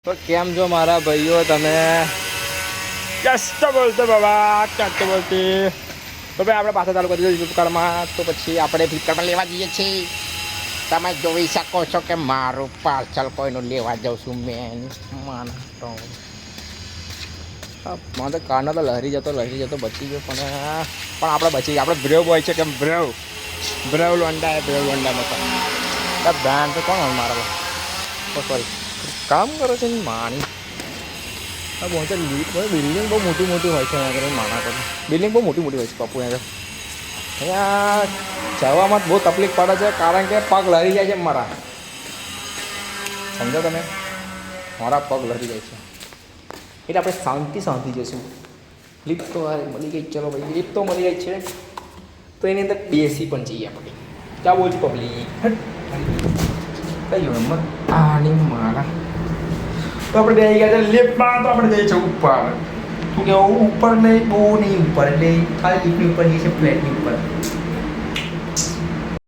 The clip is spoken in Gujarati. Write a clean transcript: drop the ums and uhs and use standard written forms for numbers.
તો કેમ છો મારા ભાઈઓ તમે કષ્ટ બોલતો બાબા કષ્ટ બોલતી તો ભાઈ આપણે પાછા ચાલુ કરી દીધું ફ્લિપકાર્ટમાં તો પછી આપણે ફ્લિપકાર્ટમાં લેવા જઈએ છીએ તમે જોઈ શકો છો કે મારું પાર્સલ કોઈનું લેવા જાઉં છું મેન માનો તો મને તો કારનો તો લહેરી જતો બચી ગયો પણ આપણે બચી ગયા આપણે બ્રેવ બોય છે કે બ્રેવ લોન્ડામાં તો બ્રાન્ડ તો કોણ મારા સોરી કામ કરો છે ને માણી આ બહુ બિલ્ડિંગ બહુ મોટી હોય છે અહીંયા આગળ માના કરો બિલ્ડિંગ બહુ મોટી હોય છે પપ્પુ અહીંયા જવામાં બહુ તકલીફ પડે છે કારણ કે પગ લરી જાય છે મારા સમજો તમે મારા પગ લરી જાય છે એટલે આપણે શાંતિ જઈશું લિફ્ટ તો મળી ગઈ ચલો ભાઈ લિફ્ટ તો મળી ગઈ છે તો એની અંદર બેસી પણ જઈએ આપણે ક્યાં બોલ છું પબ્લિક કઈ હિંમત આની મારા તો આપણે જઈ ગયા છે લિફ્ટમાં તો આપણે જઈએ છીએ ઉપર શું કહેવું ઉપર નહીં બહુ નહીં ઉપર એટલે ખાલી લિફ્ટની ઉપર જઈએ છે ફ્લેટની ઉપર